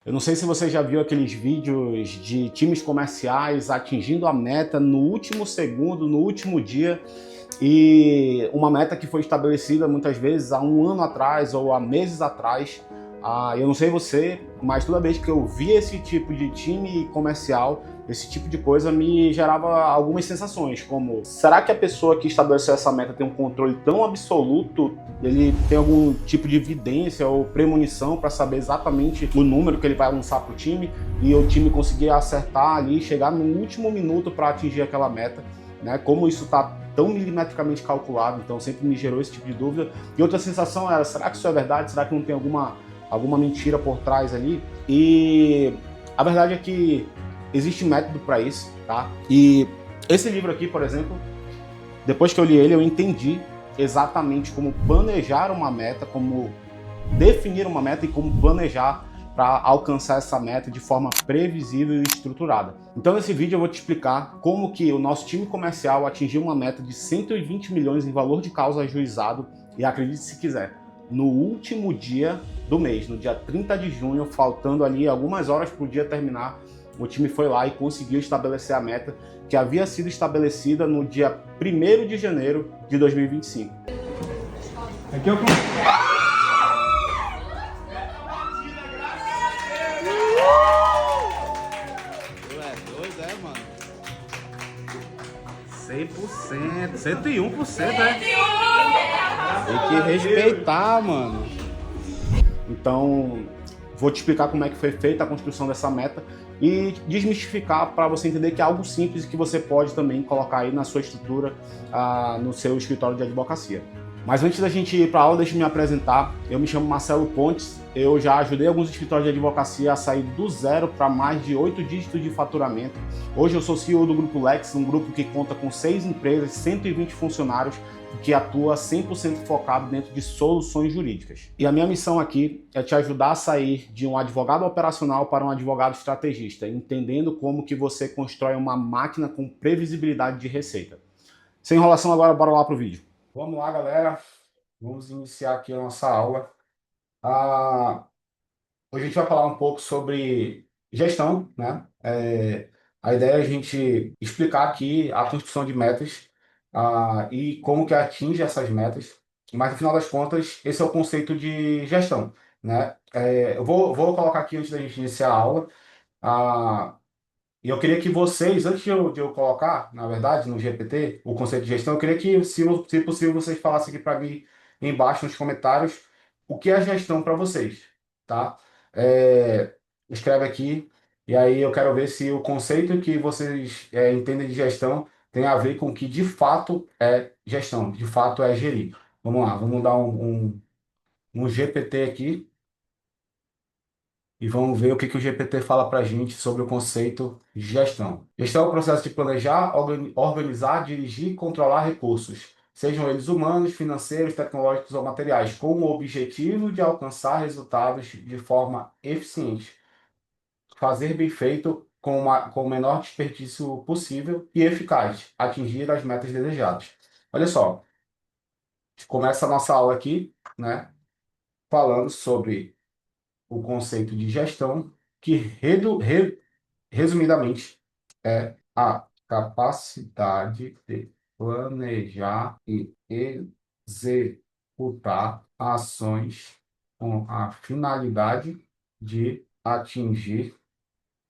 Eu não sei se você já viu aqueles vídeos de times comerciais atingindo a meta no último segundo, no último dia, e uma meta que foi estabelecida muitas vezes há um ano atrás ou há meses atrás. Eu não sei você, mas toda vez que eu via esse tipo de time comercial, esse tipo de coisa me gerava algumas sensações, como será que a pessoa que estabeleceu essa meta tem um controle tão absoluto? Ele tem algum tipo de evidência ou premonição para saber exatamente o número que ele vai lançar para o time e o time conseguir acertar ali, chegar no último minuto para atingir aquela meta, né? Como isso está tão milimetricamente calculado, então sempre me gerou esse tipo de dúvida. E outra sensação era, será que isso é verdade? Será que não tem alguma mentira por trás ali? E a verdade é que existe método para isso, tá? E esse livro aqui, por exemplo, depois que eu li ele, eu entendi exatamente como planejar uma meta, como definir uma meta e como planejar para alcançar essa meta de forma previsível e estruturada. Então nesse vídeo eu vou te explicar como que o nosso time comercial atingiu uma meta de 120 milhões em valor de causa ajuizado e, acredite se quiser, no último dia do mês, no dia 30 de junho, faltando ali algumas horas para o dia terminar, o time foi lá e conseguiu estabelecer a meta que havia sido estabelecida no dia 1º de janeiro de 2025. Aqui eu Tu é doido, é, mano? 100%, 101%, né? Tem que respeitar, mano. Então, vou te explicar como é que foi feita a construção dessa meta e desmistificar para você entender que é algo simples que você pode também colocar aí na sua estrutura, no seu escritório de advocacia. Mas antes da gente ir para a aula, deixa eu me apresentar. Eu me chamo Marcelo Pontes, eu já ajudei alguns escritórios de advocacia a sair do zero para mais de 8 dígitos de faturamento. Hoje eu sou CEO do Grupo Lex, um grupo que conta com 6 empresas, 120 funcionários, que atua 100% focado dentro de soluções jurídicas. E a minha missão aqui é te ajudar a sair de um advogado operacional para um advogado estrategista, entendendo como que você constrói uma máquina com previsibilidade de receita. Sem enrolação agora, bora lá pro vídeo. Vamos lá, galera. Vamos iniciar aqui a nossa aula. Hoje a gente vai falar um pouco sobre gestão, né? A ideia é a gente explicar aqui a construção de metas, e como que atinge essas metas. Mas, no final das contas, esse é o conceito de gestão, né? Eu vou colocar aqui antes da gente iniciar a aula. E eu queria que vocês, antes de eu colocar, na verdade, no GPT, o conceito de gestão, eu queria que, se possível, vocês falassem aqui para mim embaixo nos comentários o que é gestão para vocês, tá? É, Escreve aqui, e aí eu quero ver se o conceito que vocês entendem de gestão tem a ver com o que de fato é gestão, de fato é gerir. Vamos lá, vamos dar um GPT aqui. E vamos ver o que que o GPT fala para a gente sobre o conceito de gestão. Gestão é o processo de planejar, organizar, dirigir e controlar recursos, sejam eles humanos, financeiros, tecnológicos ou materiais, com o objetivo de alcançar resultados de forma eficiente, fazer bem feito com o menor desperdício possível e eficaz, atingir as metas desejadas. Olha só, a gente começa a nossa aula aqui, né, falando sobre o conceito de gestão, que resumidamente é a capacidade de planejar e executar ações com a finalidade de atingir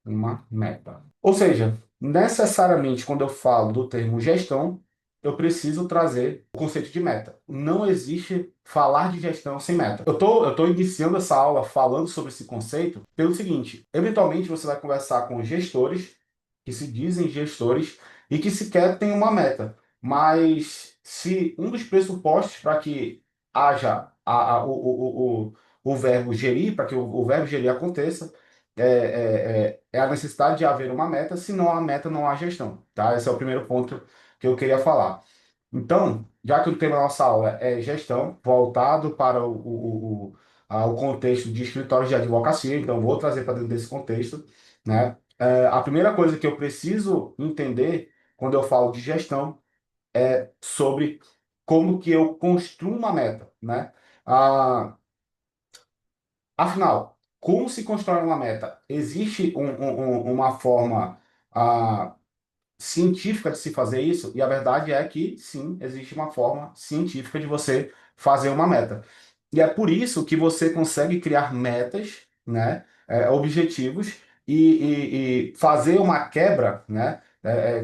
uma meta. Ou seja, necessariamente quando eu falo do termo gestão, eu preciso trazer o conceito de meta. Não existe falar de gestão sem meta. Eu tô iniciando essa aula falando sobre esse conceito pelo seguinte: eventualmente você vai conversar com gestores que se dizem gestores e que sequer têm uma meta. Mas se um dos pressupostos para que haja o verbo gerir, para que o verbo gerir aconteça, é a necessidade de haver uma meta, senão a meta não há gestão, tá? Esse é o primeiro ponto que eu queria falar. Então, já que o tema da nossa aula é gestão, voltado para o contexto de escritórios de advocacia, então vou trazer para dentro desse contexto, né? A primeira coisa que eu preciso entender quando eu falo de gestão é sobre como que eu construo uma meta, né? Ah, Afinal, como se constrói uma meta? Existe uma forma ah, científica de se fazer isso? E a verdade é que sim, existe uma forma científica de você fazer uma meta. E é por isso que você consegue criar metas, né, objetivos e fazer uma quebra, né,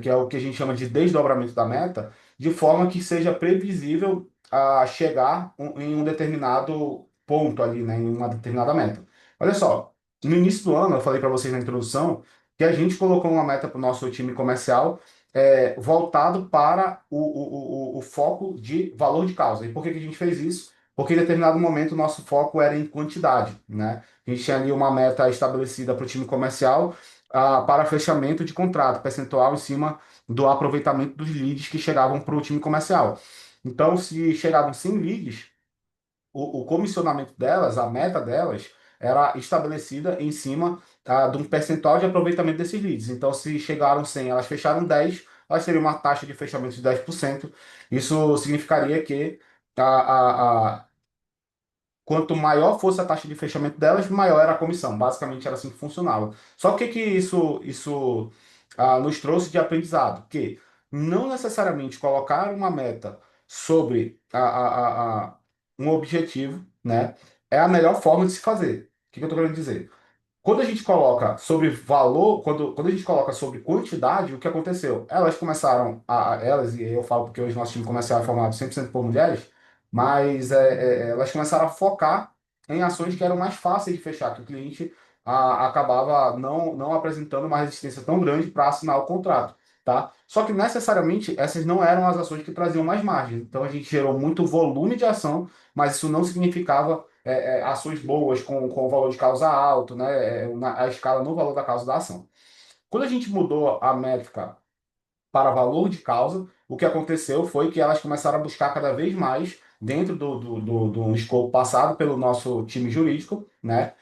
que é o que a gente chama de desdobramento da meta, de forma que seja previsível a chegar em um determinado ponto ali, né, em uma determinada meta. Olha só, no início do ano, eu falei para vocês na introdução que a gente colocou uma meta para o nosso time comercial voltado para o foco de valor de causa. E por que que a gente fez isso? Porque em determinado momento o nosso foco era em quantidade, né? A gente tinha ali uma meta estabelecida para o time comercial para fechamento de contrato, percentual em cima do aproveitamento dos leads que chegavam para o time comercial. Então, se chegavam 100 leads, o comissionamento delas, a meta delas, era estabelecida em cima de um percentual de aproveitamento desses leads. Então, se chegaram 100, elas fecharam 10, elas teriam uma taxa de fechamento de 10%. Isso significaria que quanto maior fosse a taxa de fechamento delas, maior era a comissão. Basicamente era assim que funcionava. Só que isso nos trouxe de aprendizado? Que não necessariamente colocar uma meta sobre um objetivo, né, é a melhor forma de se fazer. O que eu estou querendo dizer? Quando a gente coloca sobre valor, quando a gente coloca sobre quantidade, o que aconteceu? Elas começaram, elas, e eu falo porque hoje nosso time comercial é formado 100% por mulheres, mas elas começaram a focar em ações que eram mais fáceis de fechar, que o cliente acabava não apresentando uma resistência tão grande para assinar o contrato, tá? Só que necessariamente essas não eram as ações que traziam mais margem. Então a gente gerou muito volume de ação, mas isso não significava ações boas com valor de causa alto, né? A escala no valor da causa da ação. Quando a gente mudou a métrica para valor de causa, o que aconteceu foi que elas começaram a buscar cada vez mais, dentro do escopo passado pelo nosso time jurídico, né?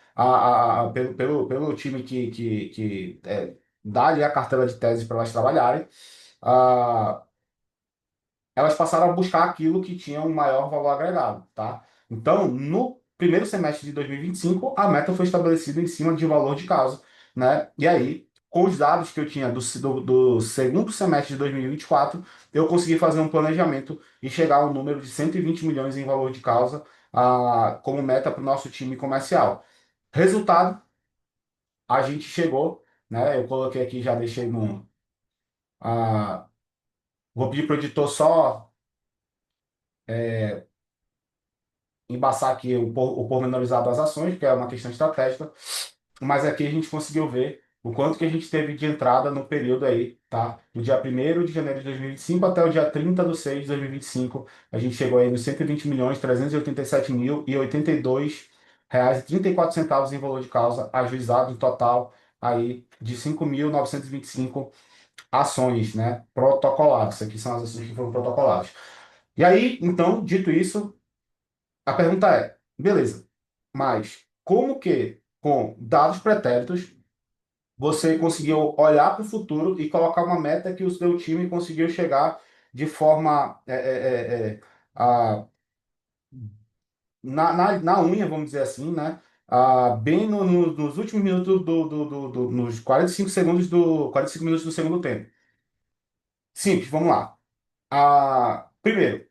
Pelo time que dá ali a carteira de tese para elas trabalharem, elas passaram a buscar aquilo que tinha um maior valor agregado, tá? Então, no primeiro semestre de 2025, a meta foi estabelecida em cima de valor de causa, né? E aí, com os dados que eu tinha do segundo semestre de 2024, eu consegui fazer um planejamento e chegar ao número de 120 milhões em valor de causa, como meta para o nosso time comercial. Resultado, a gente chegou, né? Eu coloquei aqui, já deixei no. ah, vou pedir para o editor só embaçar aqui o pormenorizado das ações, que é uma questão estratégica, mas aqui a gente conseguiu ver o quanto que a gente teve de entrada no período aí, tá? Do dia 1º de janeiro de 2025 até o dia 30 de 6 de 2025, a gente chegou aí nos 120 milhões 387 mil e 82 reais e 34 centavos em valor de causa, ajuizado em total aí de 5.925 ações, né, protocoladas. Isso aqui são as ações que foram protocoladas. E aí, então, dito isso, a pergunta é, beleza, mas como que, com dados pretéritos, você conseguiu olhar para o futuro e colocar uma meta que o seu time conseguiu chegar de forma a, na unha, vamos dizer assim, né? Bem nos últimos minutos nos 45 segundos 45 minutos do segundo tempo. Simples, vamos lá. Primeiro,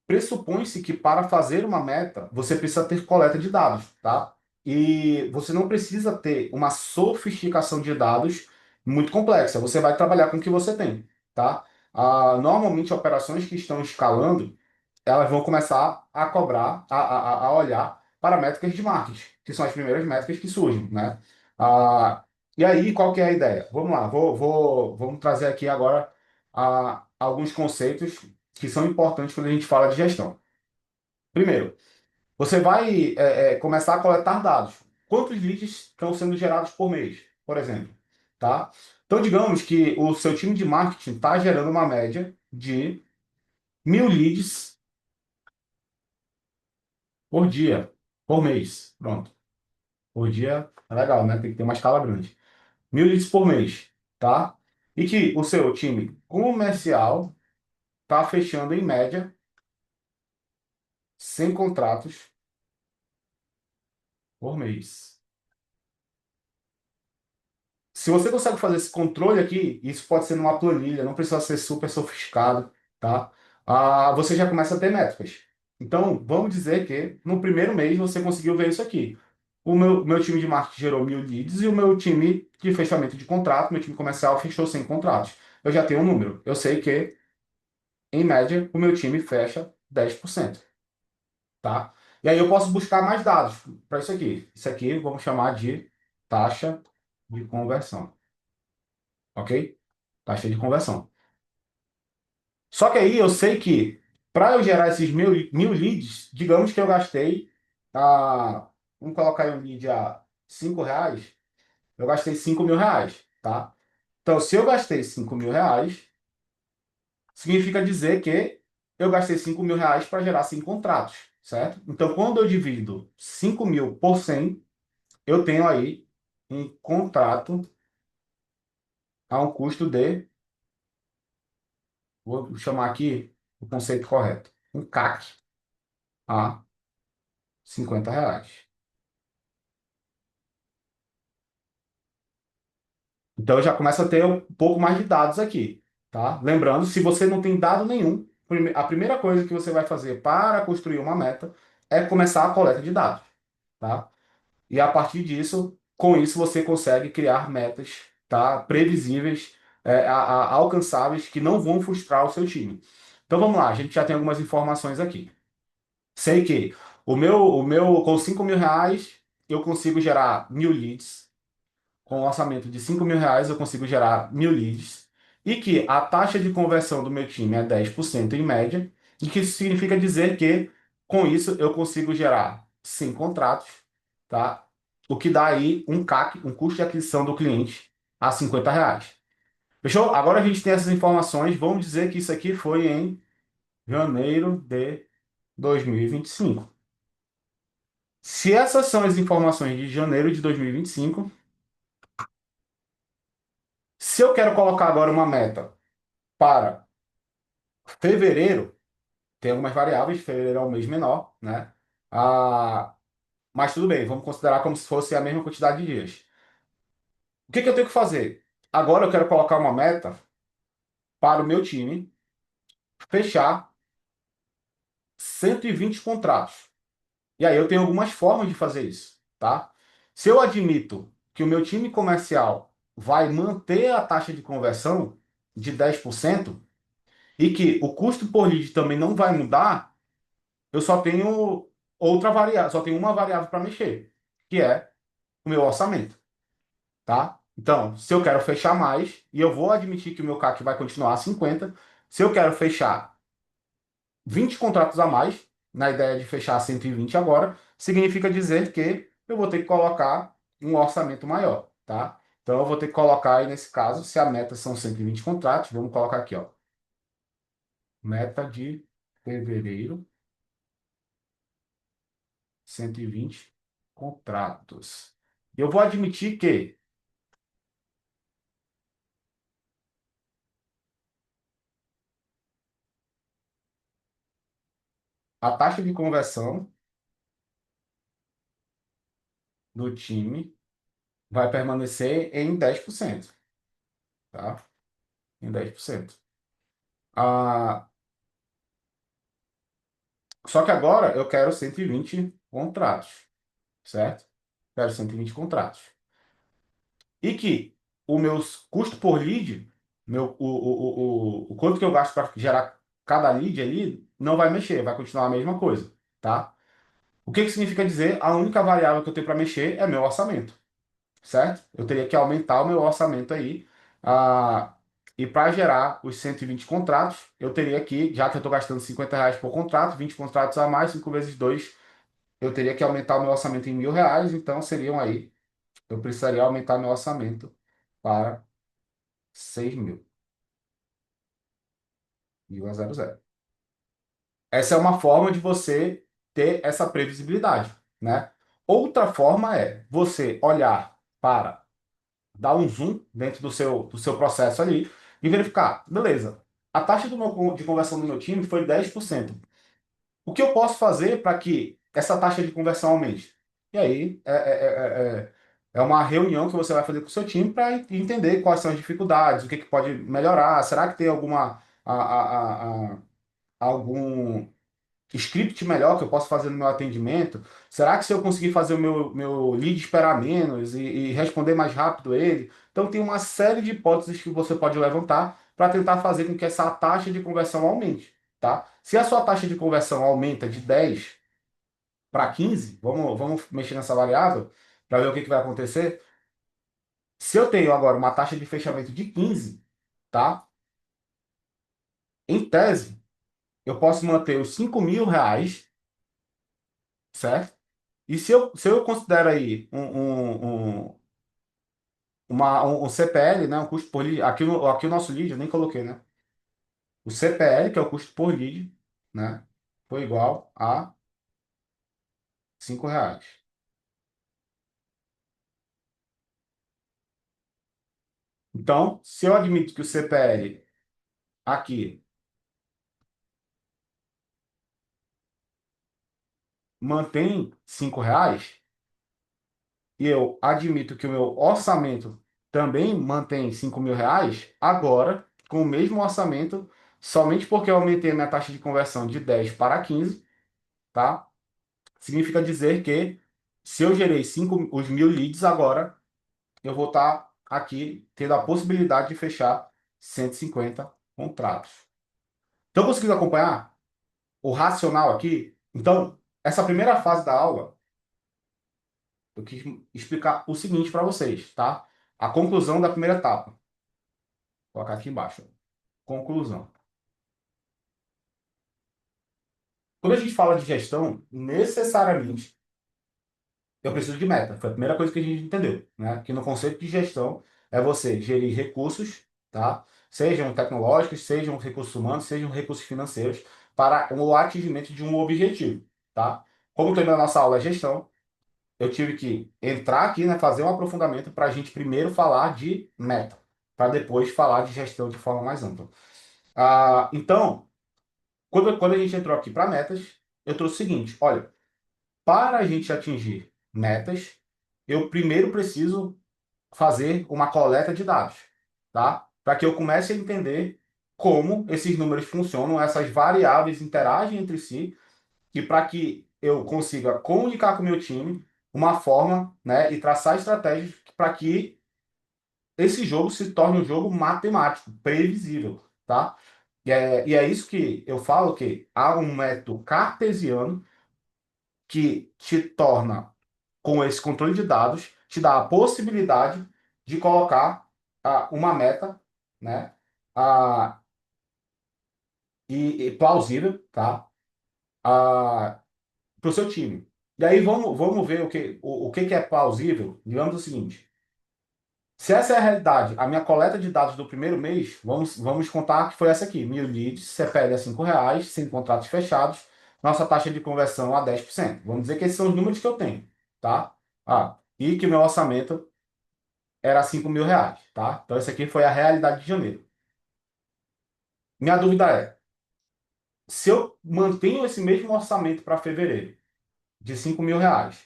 pressupõe-se que para fazer uma meta, você precisa ter coleta de dados, tá? E você não precisa ter uma sofisticação de dados muito complexa. Você vai trabalhar com o que você tem, tá? Normalmente, operações que estão escalando, elas vão começar a cobrar, a olhar para métricas de marketing, que são as primeiras métricas que surgem, né? E aí, qual que é a ideia? Vamos lá, vamos trazer aqui agora alguns conceitos que são importantes quando a gente fala de gestão. Primeiro, você vai começar a coletar dados. Quantos leads estão sendo gerados por mês, por exemplo, tá? Então, digamos que o seu time de marketing está gerando uma média de 1.000 leads por dia, por mês. Pronto. Por dia é legal, né? Tem que ter uma escala grande. 1.000 leads por mês, tá? E que o seu time comercial está fechando, em média, 100 contratos por mês. Se você consegue fazer esse controle aqui, isso pode ser numa planilha, não precisa ser super sofisticado, tá? Você já começa a ter métricas. Então, vamos dizer que no primeiro mês você conseguiu ver isso aqui. O meu time de marketing gerou 1.000 leads e o meu time de fechamento de contrato, meu time comercial fechou 100 contratos. Eu já tenho um número. Eu sei que, em média, o meu time fecha 10%, tá? E aí eu posso buscar mais dados para isso aqui. Isso aqui vamos chamar de taxa de conversão, ok? Taxa de conversão. Só que aí eu sei que para eu gerar esses mil leads, digamos que eu gastei, vamos colocar aí um lead a R$ 5, eu gastei R$ 5.000, tá? Então, se eu gastei R$ 5.000, significa dizer que eu gastei R$ 5.000 para gerar 100 contratos, certo? Então, quando eu divido 5.000 por 100, eu tenho aí um contrato a um custo de, vou chamar aqui o conceito correto, um CAC a R$ 50. Então eu já começo a ter um pouco mais de dados aqui, tá? Lembrando, se você não tem dado nenhum, a primeira coisa que você vai fazer para construir uma meta é começar a coleta de dados, tá? E a partir disso, com isso você consegue criar metas, tá? Previsíveis, alcançáveis, que não vão frustrar o seu time. Então vamos lá, a gente já tem algumas informações aqui. Sei que o meu com R$ 5.000 eu consigo gerar 1.000 leads. Com um orçamento de R$ 5.000, eu consigo gerar 1.000 leads. E que a taxa de conversão do meu time é 10% em média. E que isso significa dizer que, com isso, eu consigo gerar 100 contratos, tá? O que dá aí um CAC, um custo de aquisição do cliente, a R$ 50. Fechou? Agora a gente tem essas informações. Vamos dizer que isso aqui foi em janeiro de 2025. Se essas são as informações de janeiro de 2025, se eu quero colocar agora uma meta para fevereiro, tem algumas variáveis, fevereiro é um mês menor, né? Mas tudo bem, vamos considerar como se fosse a mesma quantidade de dias. O que que eu tenho que fazer? Agora eu quero colocar uma meta para o meu time fechar 120 contratos. E aí eu tenho algumas formas de fazer isso, tá? Se eu admito que o meu time comercial vai manter a taxa de conversão de 10% e que o custo por lead também não vai mudar, eu só tenho outra variável, só tenho uma variável para mexer, que é o meu orçamento, tá? Então, se eu quero fechar mais, e eu vou admitir que o meu CAC vai continuar a 50, se eu quero fechar 20 contratos a mais, na ideia de fechar 120 agora, significa dizer que eu vou ter que colocar um orçamento maior, tá? Então, eu vou ter que colocar aí, nesse caso, se a meta são 120 contratos, vamos colocar aqui, ó, meta de fevereiro, 120 contratos. Eu vou admitir que a taxa de conversão do time vai permanecer em 10%, tá? Em 10%. Ah, só que agora eu quero 120 contratos, certo? Quero 120 contratos. E que o meu custo por lead, o quanto que eu gasto para gerar cada lead ali, não vai mexer, vai continuar a mesma coisa, tá? O que que significa dizer? A única variável que eu tenho para mexer é meu orçamento, certo? Eu teria que aumentar o meu orçamento aí. Ah, e para gerar os 120 contratos, eu teria que, já que eu estou gastando R$ 50 por contrato, 20 contratos a mais, 5 vezes 2, eu teria que aumentar o meu orçamento em R$ 1.000, então seriam aí, eu precisaria aumentar meu orçamento para 6.000, 1.000. Essa é uma forma de você ter essa previsibilidade, né? Outra forma é você olhar para dar um zoom dentro do seu processo ali e verificar, beleza, a taxa de conversão do meu time foi 10%. O que eu posso fazer para que essa taxa de conversão aumente? E aí, É uma reunião que você vai fazer com o seu time para entender quais são as dificuldades, o que que pode melhorar, será que tem algum script melhor que eu posso fazer no meu atendimento? Será que se eu conseguir fazer o meu lead esperar menos e responder mais rápido ele? Então tem uma série de hipóteses que você pode levantar para tentar fazer com que essa taxa de conversão aumente, tá? Se a sua taxa de conversão aumenta de 10 para 15, vamos mexer nessa variável para ver o que que vai acontecer. Se eu tenho agora uma taxa de fechamento de 15, tá? Em tese, eu posso manter os R$ 5.000, certo? E se eu considero aí um CPL, né, um custo por lead, aqui o nosso lead, eu nem coloquei, né? O CPL, que é o custo por lead, né, foi igual a R$ 5. Então, se eu admito que o CPL aqui mantém R$ 5, e eu admito que o meu orçamento também mantém R$ 5.000, agora, com o mesmo orçamento, somente porque eu aumentei a minha taxa de conversão de 10 para 15, tá? Significa dizer que se eu gerei os 1.000 leads agora, eu vou estar aqui tendo a possibilidade de fechar 150 contratos. Estão conseguindo acompanhar o racional aqui? Então, essa primeira fase da aula, eu quis explicar o seguinte para vocês, tá? A conclusão da primeira etapa. Vou colocar aqui embaixo. Conclusão. Quando a gente fala de gestão, necessariamente eu preciso de meta. Foi a primeira coisa que a gente entendeu, né? Que no conceito de gestão é você gerir recursos, tá? Sejam tecnológicos, sejam recursos humanos, sejam recursos financeiros, para o atingimento de um objetivo, tá? Como tem na nossa aula é gestão, eu tive que entrar aqui, né, fazer um aprofundamento para a gente primeiro falar de meta, para depois falar de gestão de forma mais ampla. Então, quando a gente entrou aqui para metas, eu trouxe o seguinte: olha, para a gente atingir metas, eu primeiro preciso fazer uma coleta de dados, tá? Para que eu comece a entender como esses números funcionam, essas variáveis interagem entre si, e para que eu consiga comunicar com o meu time uma forma, né, e traçar estratégias para que esse jogo se torne um jogo matemático, previsível, tá? E é isso que eu falo, que há um método cartesiano que te torna, com esse controle de dados, te dá a possibilidade de colocar uma meta, né, ah, e plausível, tá, para o seu time. E aí vamos ver o que é plausível. Digamos o seguinte: se essa é a realidade, a minha coleta de dados do primeiro mês, vamos contar que foi essa aqui: 1.000 leads, CPL a R$ 5, 100 contratos fechados, nossa taxa de conversão a 10%. Vamos dizer que esses são os números que eu tenho, tá? E que meu orçamento era R$ 5.000, tá? Então, essa aqui foi a realidade de janeiro. Minha dúvida é, se eu mantenho esse mesmo orçamento para fevereiro, de R$ 5.000,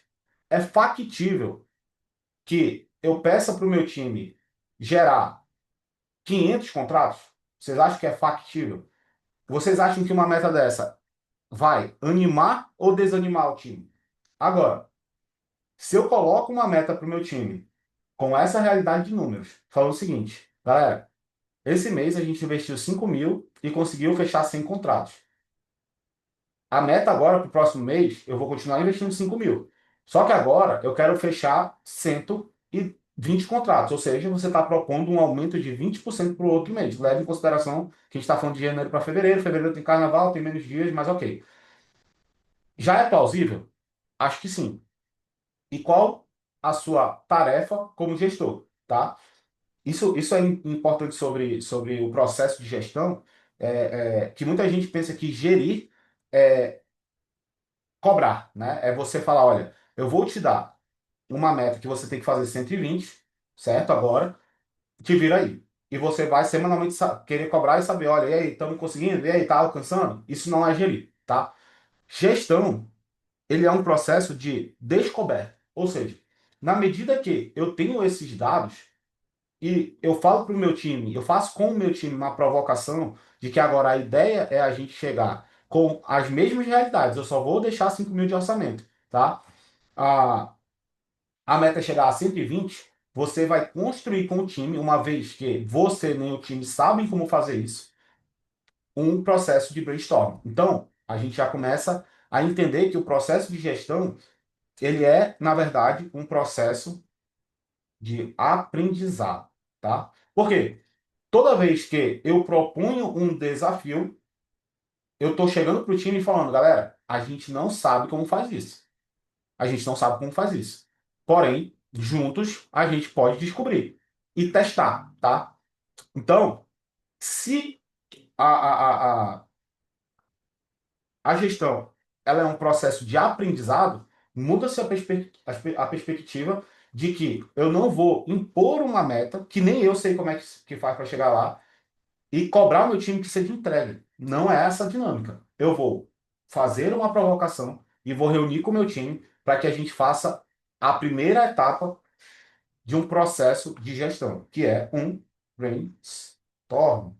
é factível que eu peça para o meu time gerar 500 contratos? Vocês acham que é factível? Vocês acham que uma meta dessa vai animar ou desanimar o time? Agora, se eu coloco uma meta para o meu time com essa realidade de números, falando o seguinte: galera, esse mês a gente investiu 5.000 e conseguiu fechar 100 contratos. A meta agora para o próximo mês, eu vou continuar investindo 5.000. Só que agora eu quero fechar 120 contratos. Ou seja, você está propondo um aumento de 20% para o outro mês. Leve em consideração que a gente está falando de janeiro para fevereiro. Fevereiro tem carnaval, tem menos dias, mas ok. Já é plausível? Acho que sim. E qual a sua tarefa como gestor, tá? Isso é importante sobre o processo de gestão, que muita gente pensa que gerir é cobrar, né? É você falar, olha, eu vou te dar uma meta que você tem que fazer 120, certo? Agora, te vira aí. E você vai semanalmente querer cobrar e saber, olha, e aí, estamos conseguindo? E aí, tá alcançando? Isso não é gerir, tá? Gestão, ele é um processo de descoberta. Ou seja, na medida que eu tenho esses dados e eu falo para o meu time, eu faço com o meu time uma provocação de que agora a ideia é a gente chegar com as mesmas realidades, eu só vou deixar 5 mil de orçamento, tá? A, a meta é chegar a 120, você vai construir com o time, uma vez que você nem o time sabem como fazer isso, um processo de brainstorm. Então, a gente já começa a entender que o processo de gestão, ele é, na verdade, um processo de aprendizado, tá? Por quê? Toda vez que eu proponho um desafio, eu estou chegando para o time e falando, galera, a gente não sabe como faz isso. A gente não sabe como faz isso. Porém, juntos, a gente pode descobrir e testar, tá? Então, se a gestão ela é um processo de aprendizado, muda-se a perspectiva de que eu não vou impor uma meta, que nem eu sei como é que faz para chegar lá, e cobrar o meu time que seja entregue. Não é essa a dinâmica. Eu vou fazer uma provocação e vou reunir com o meu time para que a gente faça a primeira etapa de um processo de gestão, que é um brainstorm,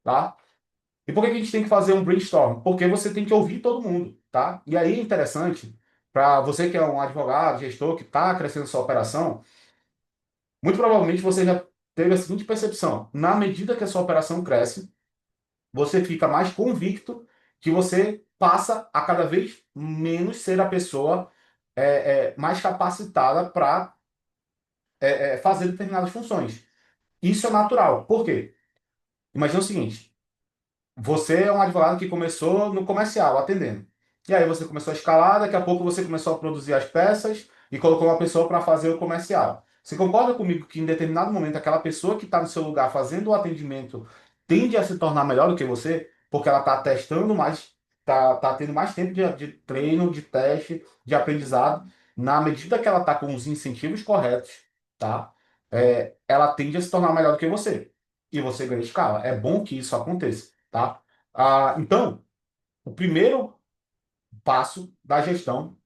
tá? E por que a gente tem que fazer um brainstorm? Porque você tem que ouvir todo mundo, tá? E aí é interessante, para você que é um advogado, gestor, que está crescendo sua operação, muito provavelmente você já teve a seguinte percepção: na medida que a sua operação cresce, você fica mais convicto que você passa a cada vez menos ser a pessoa mais capacitada para fazer determinadas funções. Isso é natural. Por quê? Imagina o seguinte: você é um advogado que começou no comercial, atendendo. E aí você começou a escalar, daqui a pouco você começou a produzir as peças e colocou uma pessoa para fazer o comercial. Você concorda comigo que em determinado momento aquela pessoa que está no seu lugar fazendo o atendimento tende a se tornar melhor do que você, porque ela está testando mais, tá tendo mais tempo de treino, de teste, de aprendizado, na medida que ela está com os incentivos corretos, tá? Ela tende a se tornar melhor do que você. E você ganha escala. É bom que isso aconteça, tá? Então, o primeiro passo da gestão,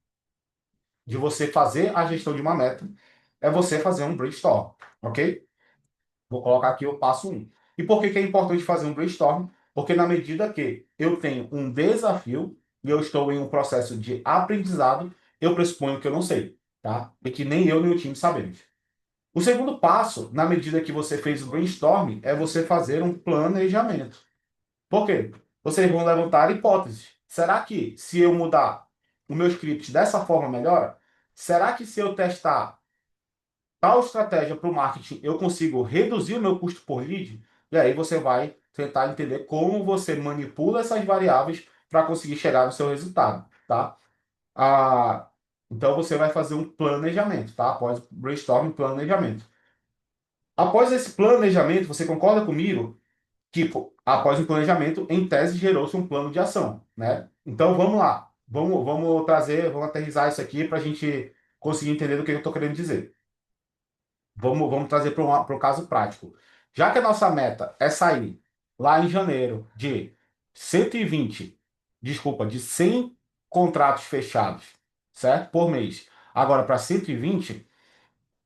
de você fazer a gestão de uma meta, é você fazer um brainstorm, ok? Vou colocar aqui o passo um. E por que que é importante fazer um brainstorm? Porque na medida que eu tenho um desafio e eu estou em um processo de aprendizado, eu pressuponho que eu não sei, tá? E que nem eu nem o time sabemos. O segundo passo, na medida que você fez o brainstorm, é você fazer um planejamento. Por quê? Vocês vão levantar hipóteses. Será que se eu mudar o meu script dessa forma melhora? Será que se eu testar tal estratégia para o marketing eu consigo reduzir o meu custo por lead? E aí você vai tentar entender como você manipula essas variáveis para conseguir chegar no seu resultado, tá? Ah, então você vai fazer um planejamento, tá? Após o brainstorming, planejamento. Após esse planejamento, você concorda comigo que após o planejamento, em tese, gerou-se um plano de ação, né? Então vamos lá, vamos trazer, vamos aterrissar isso aqui para a gente conseguir entender do que eu estou querendo dizer. Vamos trazer para um caso prático. Já que a nossa meta é sair lá em janeiro de 120, desculpa, de 100 contratos fechados, certo? Por mês. Agora para 120,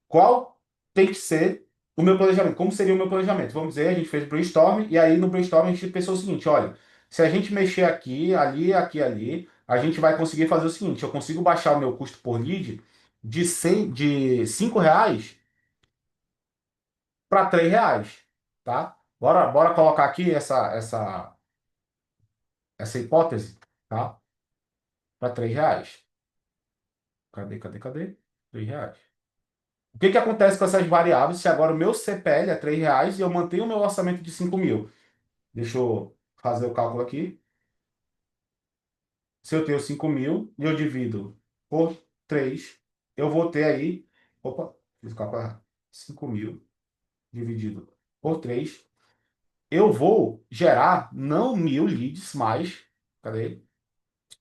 qual tem que ser o meu planejamento? Como seria o meu planejamento? Vamos dizer, a gente fez o brainstorm e aí no brainstorm a gente pensou o seguinte: olha, se a gente mexer aqui, ali, aqui, ali, a gente vai conseguir fazer o seguinte: eu consigo baixar o meu custo por lead de R$ 5 para R$ 3, tá? Bora colocar aqui essa hipótese, tá? Para R$ 3. Cadê? R$ 3. O que que acontece com essas variáveis se agora o meu CPL é R$ 3 e eu mantenho o meu orçamento de 5 mil? Deixa eu fazer o cálculo aqui. Se eu tenho 5 mil e eu divido por 3, eu vou ter aí. Opa, fiz o cálculo errado. 5 mil dividido por 3. Eu vou gerar não 1.000 leads mais. Cadê?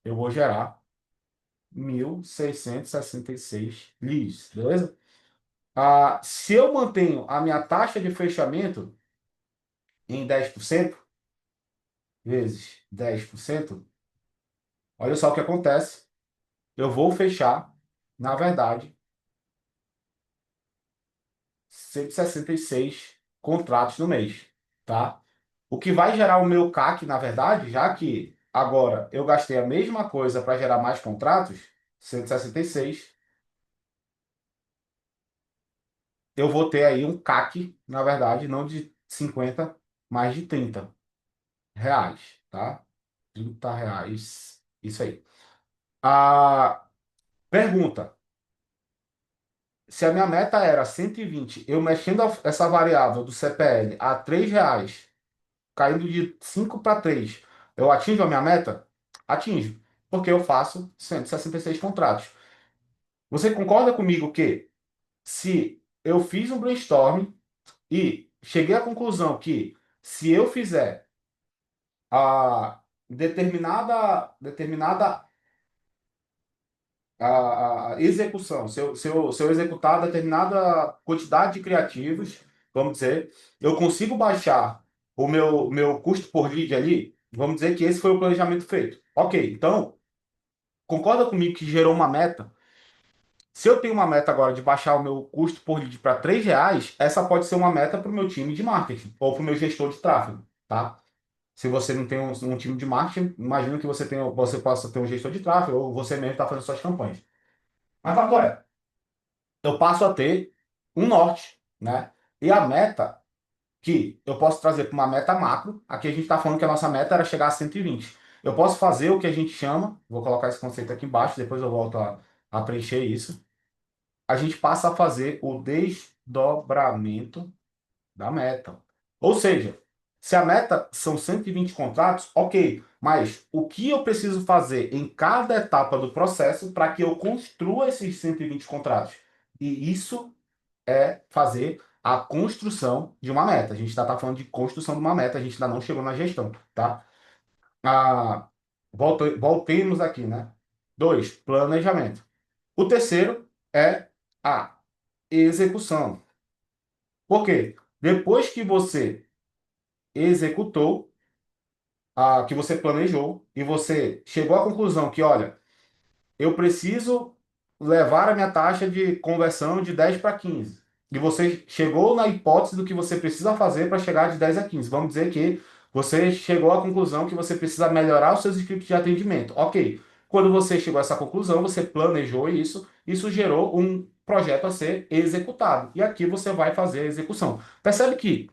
Eu vou gerar 1.666 leads, beleza? Se eu mantenho a minha taxa de fechamento em 10% vezes 10%, olha só o que acontece. Eu vou fechar, na verdade, 166 contratos no mês, tá? O que vai gerar o meu CAC, na verdade, já que agora eu gastei a mesma coisa para gerar mais contratos, 166, eu vou ter aí um CAC, na verdade, não de 50, mas de R$ 30, tá? R$ 30, isso aí. A pergunta, se a minha meta era 120, eu mexendo essa variável do CPL a R$ 3, caindo de 5 para 3, eu atinjo a minha meta? Atinjo, porque eu faço 166 contratos. Você concorda comigo que se eu fiz um brainstorm e cheguei à conclusão que se eu fizer a determinada a execução, se eu executar determinada quantidade de criativos, vamos dizer, eu consigo baixar o meu custo por lead ali, vamos dizer que esse foi o planejamento feito. Ok, então, concorda comigo que gerou uma meta? Se eu tenho uma meta agora de baixar o meu custo por lead para R$ 3, essa pode ser uma meta para o meu time de marketing ou para o meu gestor de tráfego, tá? Se você não tem um time de marketing, imagino que você possa ter um gestor de tráfego ou você mesmo está fazendo suas campanhas. Mas agora, eu passo a ter um norte, né? E a meta que eu posso trazer para uma meta macro, aqui a gente está falando que a nossa meta era chegar a 120. Eu posso fazer o que a gente chama, vou colocar esse conceito aqui embaixo, depois eu volto a preencher isso. A gente passa a fazer o desdobramento da meta. Ou seja, se a meta são 120 contratos, ok, mas o que eu preciso fazer em cada etapa do processo para que eu construa esses 120 contratos? E isso é fazer a construção de uma meta. A gente ainda está falando de construção de uma meta, a gente ainda não chegou na gestão, tá? Ah, voltemos aqui, né? 2, planejamento. O terceiro é a execução. Por quê? Depois que você executou, que você planejou e você chegou à conclusão que, olha, eu preciso levar a minha taxa de conversão de 10 para 15. E você chegou na hipótese do que você precisa fazer para chegar de 10 a 15. Vamos dizer que você chegou à conclusão que você precisa melhorar os seus scripts de atendimento. Ok. Quando você chegou a essa conclusão, você planejou isso gerou um projeto a ser executado. E aqui você vai fazer a execução. Percebe que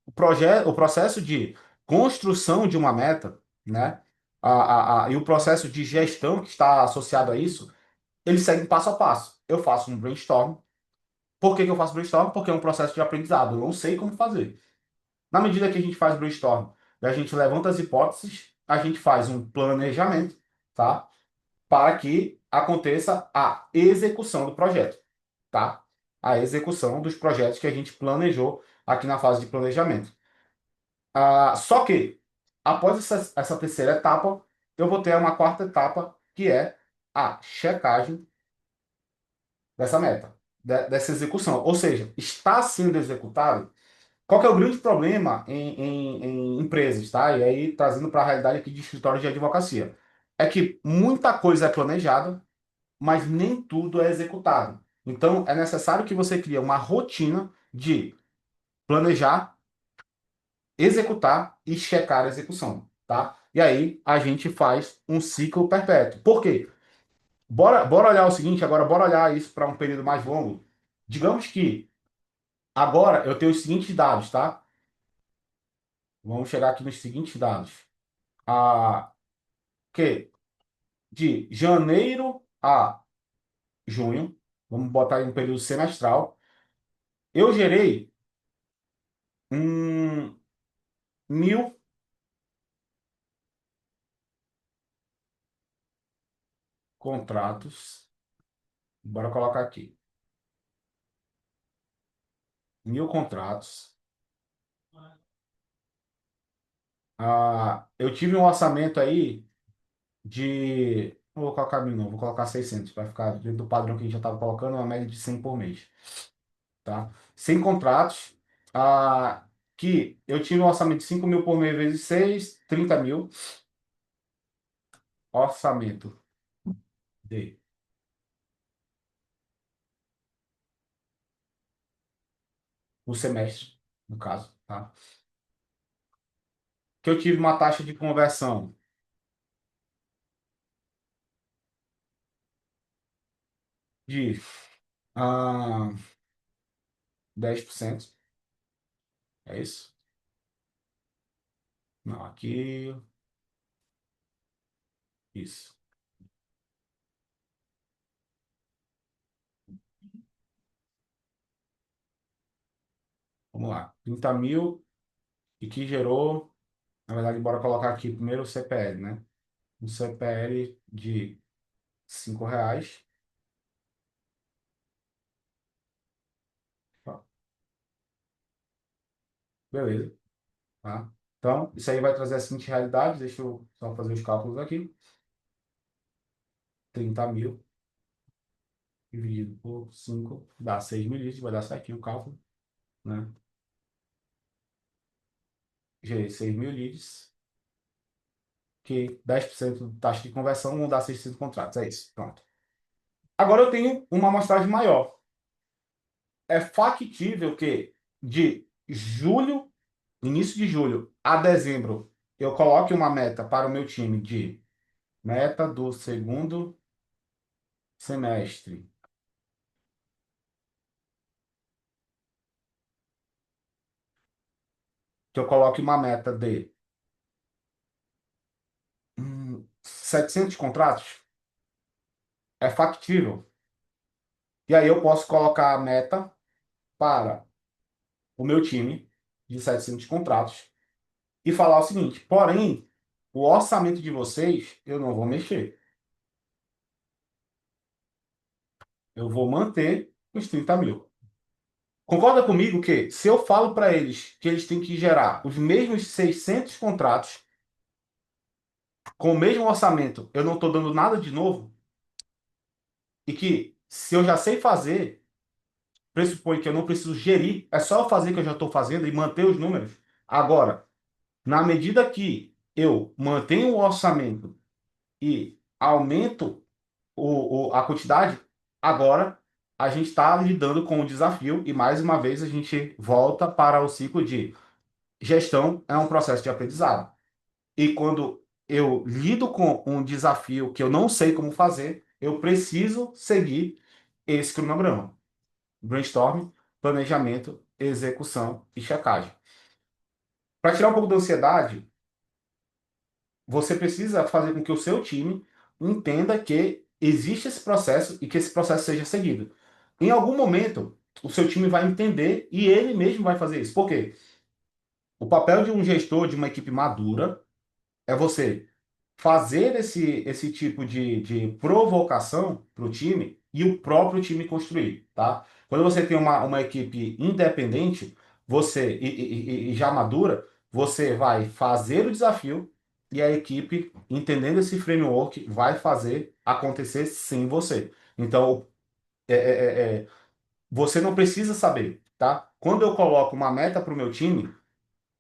o processo de construção de uma meta, né? E o processo de gestão que está associado a isso, eles seguem passo a passo. Eu faço um brainstorm. Por que que eu faço brainstorm? Porque é um processo de aprendizado. Eu não sei como fazer. Na medida que a gente faz brainstorm e a gente levanta as hipóteses, a gente faz um planejamento, tá? Para que aconteça a execução do projeto, tá? A execução dos projetos que a gente planejou aqui na fase de planejamento. Só que, após essa terceira etapa, eu vou ter uma quarta etapa, que é a checagem dessa meta, dessa execução. Ou seja, está sendo executado. Qual que é o grande problema em empresas, tá? E aí, trazendo para a realidade aqui de escritório de advocacia. É que muita coisa é planejada, mas nem tudo é executado. Então, é necessário que você crie uma rotina de planejar, executar e checar a execução, tá? E aí a gente faz um ciclo perpétuo. Por quê? Bora olhar o seguinte, agora bora olhar isso para um período mais longo. Digamos que agora eu tenho os seguintes dados, tá? Vamos chegar aqui nos seguintes dados. Que de janeiro a junho, vamos botar aí um período semestral, eu gerei 1.000 contratos. Bora colocar aqui. 1.000 contratos. Eu tive um orçamento aí de. Não vou colocar 1.000, não, vou colocar 600, para ficar dentro do padrão que a gente já estava colocando, uma média de 100 por mês. Tá? 100 contratos, que eu tive um orçamento de 5.000 por mês vezes 6, 30.000. Orçamento de o semestre, no caso, tá? Que eu tive uma taxa de conversão de 10%. É isso? Não, aqui. Isso. Vamos lá. 30 mil e que gerou. Na verdade, bora colocar aqui primeiro o CPL, né? Um CPL de R$ 5. Tá, beleza. Tá? Então, isso aí vai trazer a seguinte realidade. Deixa eu só fazer os cálculos aqui. 30 mil dividido por 5 dá 6 mil litros. Vai dar certinho o cálculo, né? Gerei 6 mil litros, que 10% de taxa de conversão vão dar 600 contratos. É isso. Pronto. Agora eu tenho uma amostragem maior. É factível que de julho, início de julho a dezembro, eu coloque uma meta para o meu time de meta do segundo semestre. Que eu coloque uma meta de 700 contratos. É factível. E aí eu posso colocar a meta para o meu time de 700 contratos e falar o seguinte: porém, o orçamento de vocês eu não vou mexer. Eu vou manter os 30 mil. Concorda comigo que se eu falo para eles que eles têm que gerar os mesmos 600 contratos com o mesmo orçamento, eu não estou dando nada de novo? E que se eu já sei fazer, pressupõe que eu não preciso gerir, é só eu fazer o que eu já estou fazendo e manter os números. Agora, na medida que eu mantenho o orçamento e aumento a quantidade, agora a gente está lidando com o desafio e mais uma vez a gente volta para o ciclo de gestão é um processo de aprendizado. E quando eu lido com um desafio que eu não sei como fazer, eu preciso seguir esse cronograma. Brainstorming, planejamento, execução e checagem. Para tirar um pouco da ansiedade, você precisa fazer com que o seu time entenda que existe esse processo e que esse processo seja seguido. Em algum momento, o seu time vai entender e ele mesmo vai fazer isso. Por quê? O papel de um gestor de uma equipe madura é você fazer esse tipo de provocação para o time e o próprio time construir, tá? Quando você tem uma equipe independente, você e já madura, você vai fazer o desafio e a equipe, entendendo esse framework, vai fazer acontecer sem você. Então, você não precisa saber, tá? Quando eu coloco uma meta para o meu time,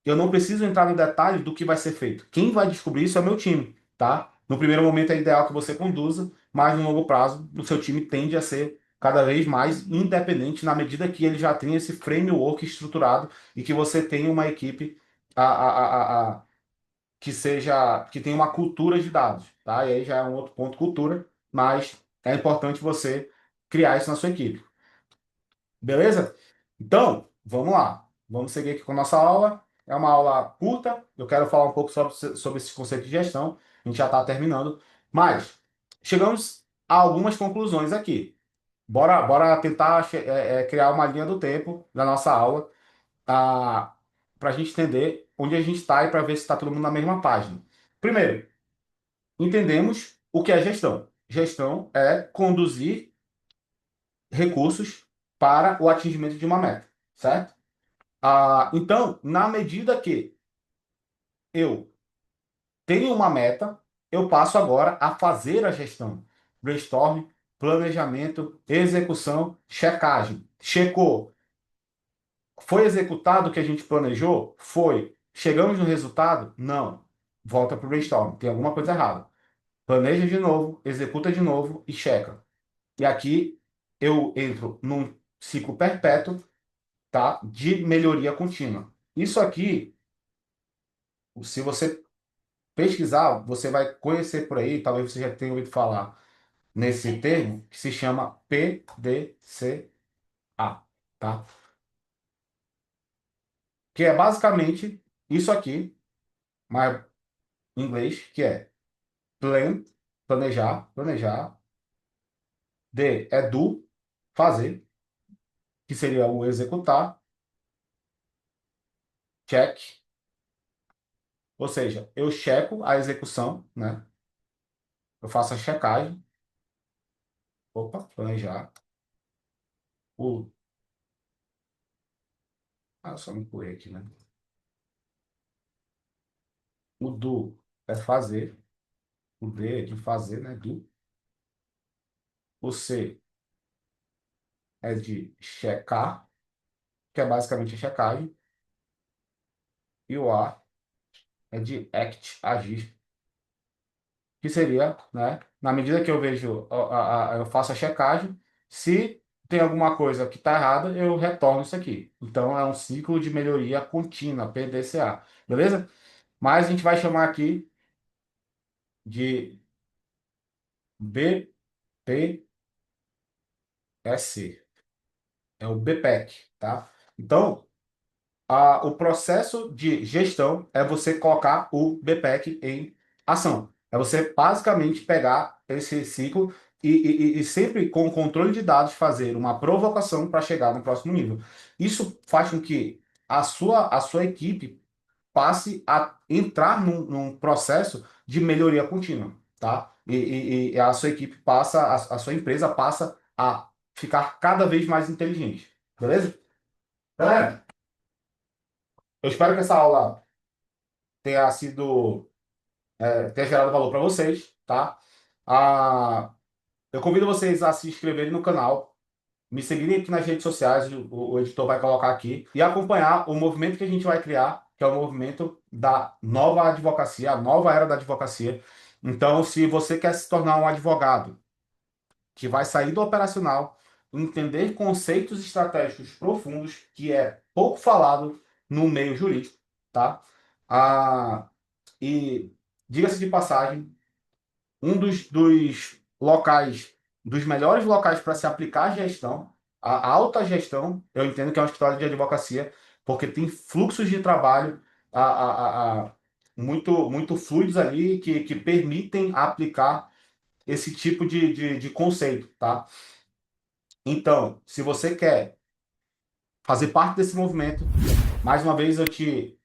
eu não preciso entrar no detalhe do que vai ser feito. Quem vai descobrir isso é o meu time, tá? No primeiro momento é ideal que você conduza, mas no longo prazo o seu time tende a ser cada vez mais independente na medida que ele já tem esse framework estruturado e que você tem uma equipe que seja que tenha uma cultura de dados, tá? E aí já é um outro ponto, cultura, mas é importante você criar isso na sua equipe. Beleza? Então, vamos lá. Vamos seguir aqui com a nossa aula. É uma aula curta. Eu quero falar um pouco sobre esse conceito de gestão. A gente já está terminando. Mas chegamos a algumas conclusões aqui. Bora tentar criar uma linha do tempo da nossa aula para a gente entender onde a gente está e para ver se está todo mundo na mesma página. Primeiro, entendemos o que é gestão. Gestão é conduzir recursos para o atingimento de uma meta, certo? Então, na medida que eu tenho uma meta, eu passo agora a fazer a gestão. Brainstorm, planejamento, execução, checagem. Checou. Foi executado o que a gente planejou? Foi. Chegamos no resultado? Não. Volta para o brainstorm. Tem alguma coisa errada. Planeja de novo, executa de novo e checa. E aqui eu entro num ciclo perpétuo, tá? De melhoria contínua. Isso aqui, se você pesquisar, você vai conhecer por aí, talvez você já tenha ouvido falar nesse termo, que se chama PDCA, tá? Que é basicamente isso aqui, mas em inglês, que é plan, planejar, planejar, D é do, fazer, que seria o executar, check, ou seja, eu checo a execução, né? Eu faço a checagem, opa, planejar, o, só me empurrei aqui, né? O do é fazer, o D é de fazer, né? Do. O C é de checar, que é basicamente a checagem. E o A é de act, agir, que seria, né? Na medida que eu vejo, eu faço a checagem, se tem alguma coisa que está errada, eu retorno isso aqui. Então é um ciclo de melhoria contínua, PDCA, beleza? Mas a gente vai chamar aqui de BPSC, é o BPEC, tá? Então, o processo de gestão é você colocar o BPEC em ação. É você basicamente pegar esse ciclo e sempre com o controle de dados fazer uma provocação para chegar no próximo nível. Isso faz com que a sua equipe passe a entrar num processo de melhoria contínua, tá? E a sua equipe passa, a sua empresa passa a ficar cada vez mais inteligente, beleza? Galera, eu espero que essa aula tenha sido, tenha gerado valor para vocês, tá? Eu convido vocês a se inscreverem no canal, me seguirem aqui nas redes sociais, o editor vai colocar aqui, e acompanhar o movimento que a gente vai criar, que é o movimento da nova advocacia, a nova era da advocacia. Então, se você quer se tornar um advogado que vai sair do operacional, entender conceitos estratégicos profundos, que é pouco falado no meio jurídico, tá? E diga-se de passagem, um dos locais, dos melhores locais para se aplicar a gestão, a alta gestão, eu entendo que é um escritório de advocacia, porque tem fluxos de trabalho muito fluidos ali que permitem aplicar esse tipo de conceito, tá? Então, se você quer fazer parte desse movimento, mais uma vez eu te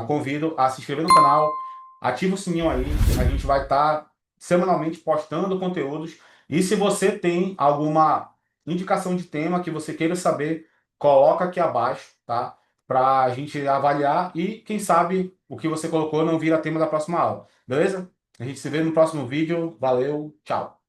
convido a se inscrever no canal, ativa o sininho aí, a gente vai estar semanalmente postando conteúdos. E se você tem alguma indicação de tema que você queira saber, coloca aqui abaixo, tá? Para a gente avaliar e, quem sabe, o que você colocou não vira tema da próxima aula, beleza? A gente se vê no próximo vídeo. Valeu, tchau!